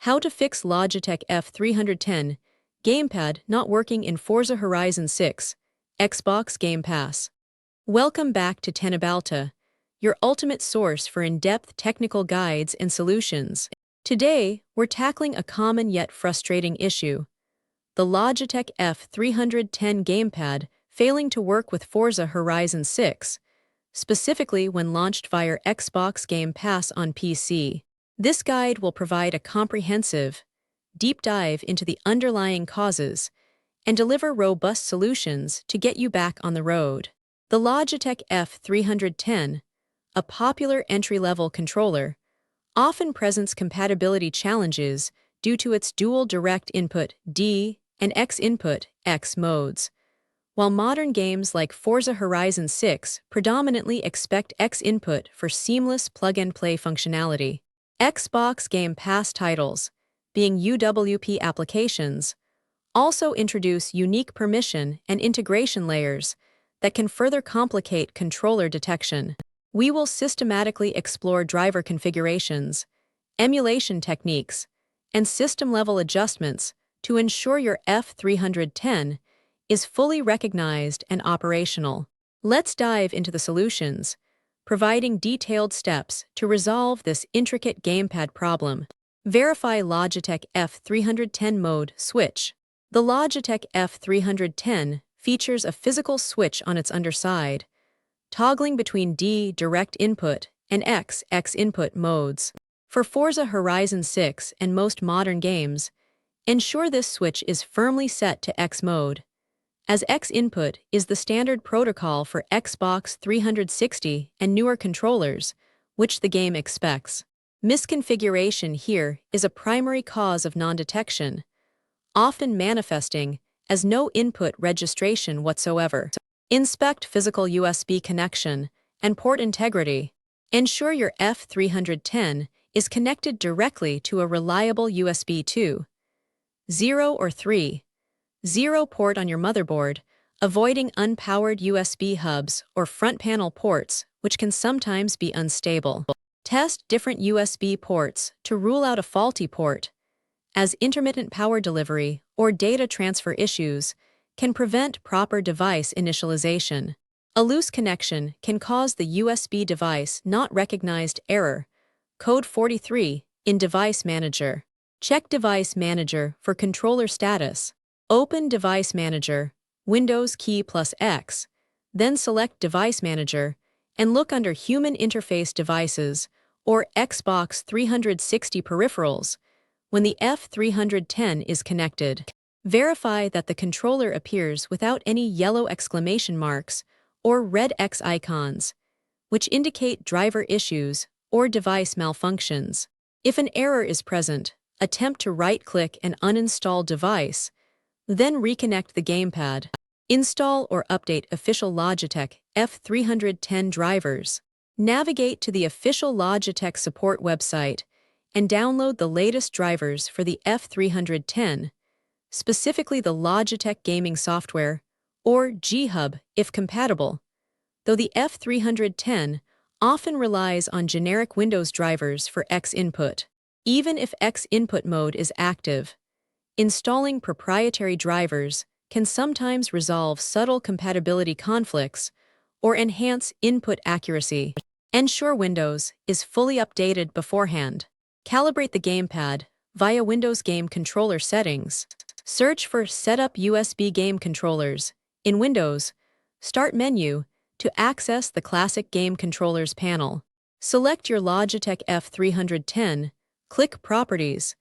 How to fix Logitech F310 Gamepad not working in Forza Horizon 6 Xbox Game Pass. Welcome back to Tenabalta, your ultimate source for in-depth technical guides and solutions. Today, we're tackling a common yet frustrating issue: the Logitech F310 Gamepad failing to work with Forza Horizon 6, specifically when launched via Xbox Game Pass on PC. This guide will provide a comprehensive, deep dive into the underlying causes and deliver robust solutions to get you back on the road. The Logitech F310, a popular entry-level controller, often presents compatibility challenges due to its dual DirectInput D and XInput X modes. While modern games like Forza Horizon 6 predominantly expect XInput for seamless plug-and-play functionality, Xbox Game Pass titles, being UWP applications, also introduce unique permission and integration layers that can further complicate controller detection. We will systematically explore driver configurations, emulation techniques, and system-level adjustments to ensure your F310 is fully recognized and operational. Let's dive into the solutions, providing detailed steps to resolve this intricate gamepad problem. Verify Logitech F310 mode switch. The Logitech F310 features a physical switch on its underside, toggling between D DirectInput and X XInput modes. For Forza Horizon 6 and most modern games, ensure this switch is firmly set to X mode, as XInput is the standard protocol for Xbox 360 and newer controllers, which the game expects. Misconfiguration here is a primary cause of non-detection, often manifesting as no input registration whatsoever. Inspect physical USB connection and port integrity. Ensure your F310 is connected directly to a reliable USB 2.0 or 3.0 port on your motherboard, avoiding unpowered USB hubs or front panel ports, which can sometimes be unstable. Test different USB ports to rule out a faulty port, as intermittent power delivery or data transfer issues can prevent proper device initialization. A loose connection can cause the USB device not recognized error, code 43, in Device Manager. Check Device Manager for controller status. Open Device Manager, Windows key plus X, then select Device Manager, and look under Human Interface Devices or Xbox 360 Peripherals when the F310 is connected. Verify that the controller appears without any yellow exclamation marks or red X icons, which indicate driver issues or device malfunctions. If an error is present, attempt to right-click and uninstall device, then reconnect the gamepad. Install or update official Logitech F310 drivers. Navigate to the official Logitech support website and download the latest drivers for the F310, specifically the Logitech Gaming Software, or G-Hub if compatible, though the F310 often relies on generic Windows drivers for XInput. Even if XInput mode is active, installing proprietary drivers can sometimes resolve subtle compatibility conflicts or enhance input accuracy. Ensure Windows is fully updated beforehand. Calibrate the gamepad via Windows Game Controller settings. Search for Set up USB Game Controllers in Windows Start menu to access the classic Game Controllers panel. Select your Logitech F310, click Properties,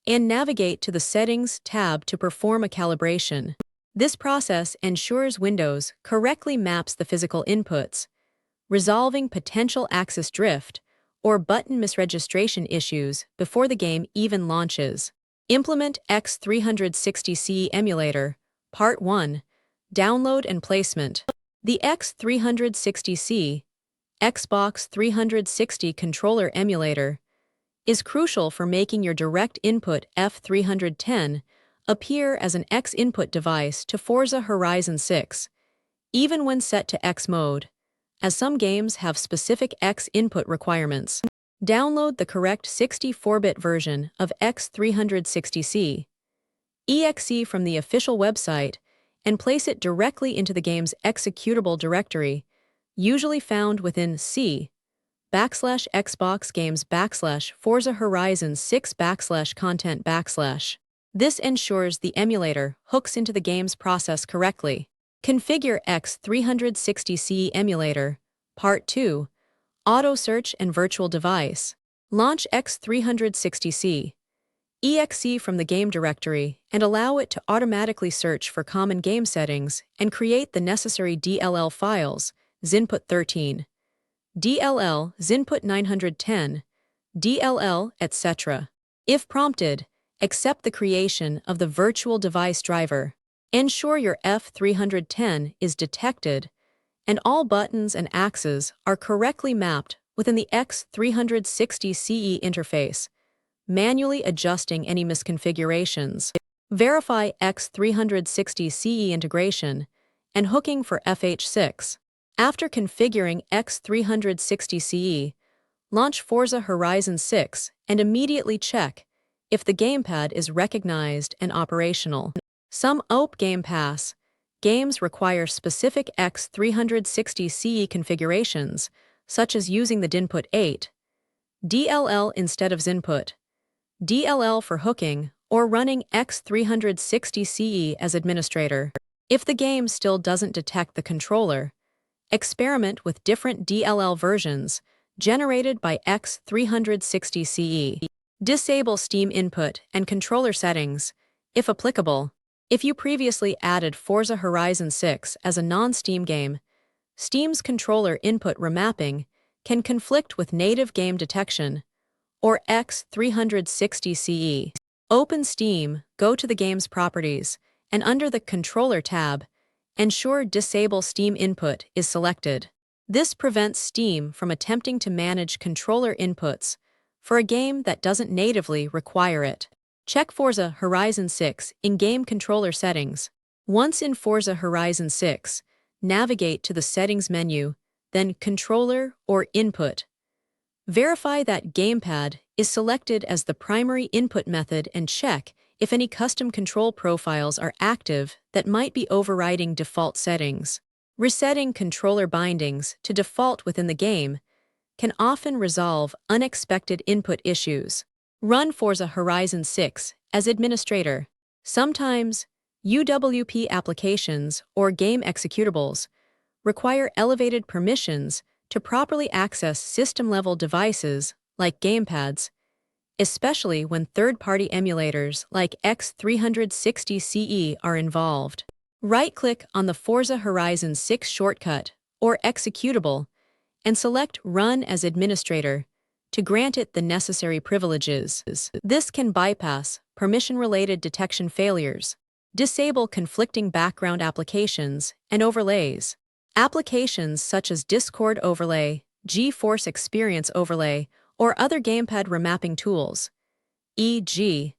and navigate to the Settings tab to perform a calibration. This process ensures Windows correctly maps the physical inputs, resolving potential axis drift or button misregistration issues before the game even launches. Implement X360CE Emulator, Part 1, Download and Placement. The X360CE, Xbox 360 Controller Emulator, is crucial for making your DirectInput F310 appear as an XInput device to Forza Horizon 6, even when set to X mode, as some games have specific XInput requirements. Download the correct 64-bit version of X360CE EXE from the official website and place it directly into the game's executable directory, usually found within C/Xbox Games /Forza Horizon 6 /content /. This ensures the emulator hooks into the game's process correctly. Configure X360CE Emulator, Part 2, Auto Search and Virtual Device. Launch X360CE EXE from the game directory and allow it to automatically search for common game settings and create the necessary DLL files, XInput 13, DLL, XInput 910, DLL, etc. If prompted, accept the creation of the virtual device driver. Ensure your F310 is detected and all buttons and axes are correctly mapped within the X360CE interface, manually adjusting any misconfigurations. Verify X360CE integration and hooking for FH6. After configuring X360CE, launch Forza Horizon 6 and immediately check if the gamepad is recognized and operational. Some OP Game Pass games require specific X360CE configurations, such as using the DirectInput 8, DLL instead of XInput, DLL for hooking, or running X360CE as administrator. If the game still doesn't detect the controller, experiment with different DLL versions generated by X360CE. Disable Steam input and controller settings, if applicable. If you previously added Forza Horizon 6 as a non-Steam game, Steam's controller input remapping can conflict with native game detection or X360CE. Open Steam, go to the game's properties, and under the Controller tab, ensure Disable Steam Input is selected. This prevents Steam from attempting to manage controller inputs for a game that doesn't natively require it. Check Forza Horizon 6 in-game controller settings. Once in Forza Horizon 6, navigate to the Settings menu, then Controller or Input. Verify that Gamepad is selected as the primary input method and check if any custom control profiles are active that might be overriding default settings. Resetting controller bindings to default within the game can often resolve unexpected input issues. Run Forza Horizon 6 as administrator. Sometimes, UWP applications or game executables require elevated permissions to properly access system-level devices like gamepads, especially when third-party emulators like X360CE are involved. Right-click on the Forza Horizon 6 shortcut or executable and select Run as Administrator to grant it the necessary privileges. This can bypass permission-related detection failures, disable conflicting background applications and overlays. Applications such as Discord Overlay, GeForce Experience Overlay, or other gamepad remapping tools, e.g.,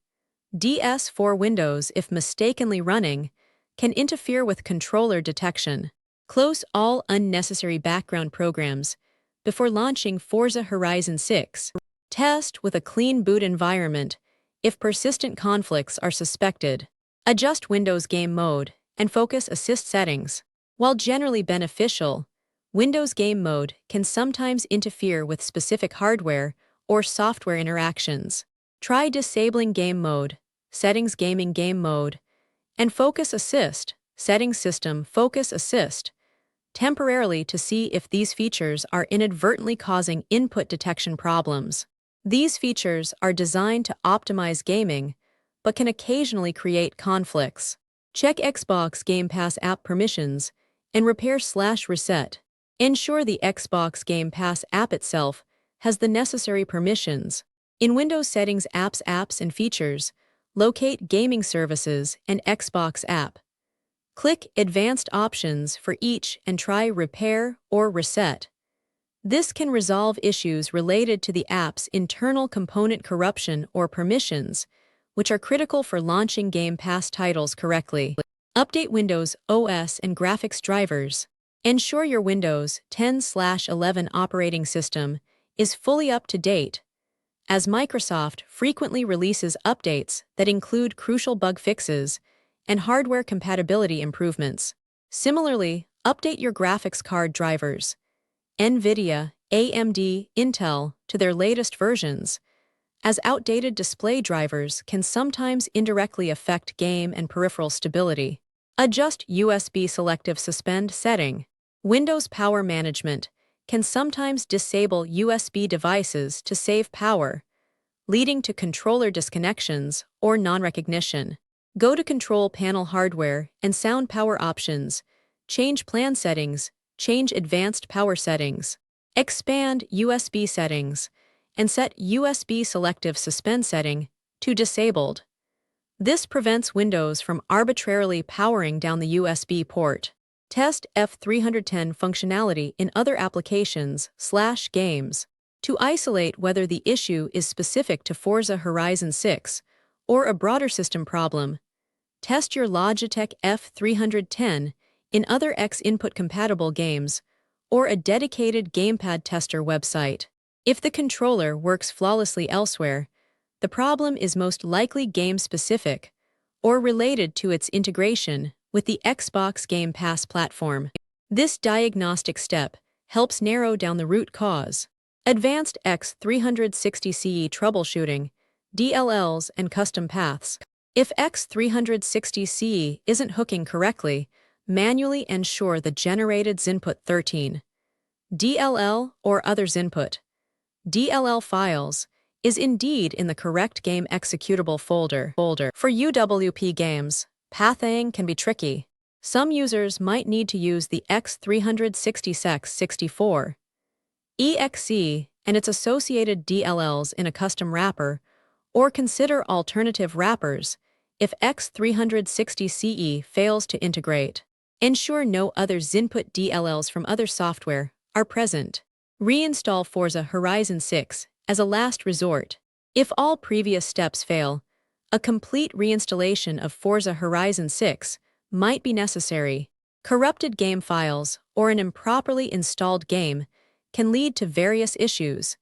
DS4 Windows if mistakenly running, can interfere with controller detection. Close all unnecessary background programs before launching Forza Horizon 6. Test with a clean boot environment if persistent conflicts are suspected. Adjust Windows Game Mode and Focus Assist settings. While generally beneficial, Windows Game Mode can sometimes interfere with specific hardware or software interactions. Try disabling Game Mode, Settings Gaming Game Mode, and Focus Assist, Settings System Focus Assist, temporarily to see if these features are inadvertently causing input detection problems. These features are designed to optimize gaming, but can occasionally create conflicts. Check Xbox Game Pass app permissions and repair/reset. Ensure the Xbox Game Pass app itself has the necessary permissions. In Windows Settings Apps and Features, locate Gaming Services and Xbox app. Click Advanced Options for each and try Repair or Reset. This can resolve issues related to the app's internal component corruption or permissions, which are critical for launching Game Pass titles correctly. Update Windows OS and graphics drivers. Ensure your Windows 10/11 operating system is fully up to date, as Microsoft frequently releases updates that include crucial bug fixes and hardware compatibility improvements. Similarly, update your graphics card drivers, NVIDIA, AMD, Intel, to their latest versions, as outdated display drivers can sometimes indirectly affect game and peripheral stability. Adjust USB selective suspend setting. Windows Power Management can sometimes disable USB devices to save power, leading to controller disconnections or non-recognition. Go to Control Panel Hardware and Sound Power Options, change plan settings, change advanced power settings, expand USB settings, and set USB selective suspend setting to disabled. This prevents Windows from arbitrarily powering down the USB port. Test F310 functionality in other applications/games to isolate whether the issue is specific to Forza Horizon 6 or a broader system problem. Test your Logitech F310 in other XInput compatible games or a dedicated gamepad tester website. If the controller works flawlessly elsewhere, the problem is most likely game-specific or related to its integration with the Xbox Game Pass platform. This diagnostic step helps narrow down the root cause. Advanced X360CE Troubleshooting, DLLs, and Custom Paths. If X360CE isn't hooking correctly, manually ensure the generated XInput 13, DLL or others input, DLL files, is indeed in the correct game executable folder. For UWP games, pathing can be tricky. Some users might need to use the X360CE EXE and its associated DLLs in a custom wrapper, or consider alternative wrappers if X360CE fails to integrate. Ensure no other XInput DLLs from other software are present. Reinstall Forza Horizon 6 as a last resort. If all previous steps fail, a complete reinstallation of Forza Horizon 6 might be necessary. Corrupted game files or an improperly installed game can lead to various issues,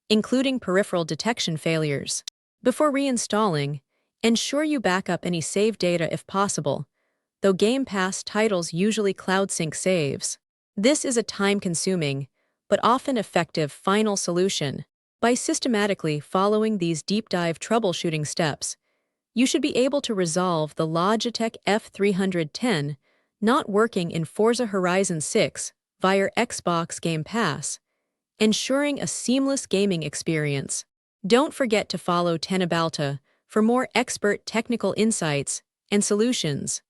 including peripheral detection failures. Before reinstalling, ensure you back up any saved data if possible, though Game Pass titles usually cloud sync saves. This is a time-consuming, but often effective final solution. By systematically following these deep-dive troubleshooting steps, you should be able to resolve the Logitech F310 not working in Forza Horizon 6 via Xbox Game Pass, ensuring a seamless gaming experience. Don't forget to follow Tenabalta for more expert technical insights and solutions.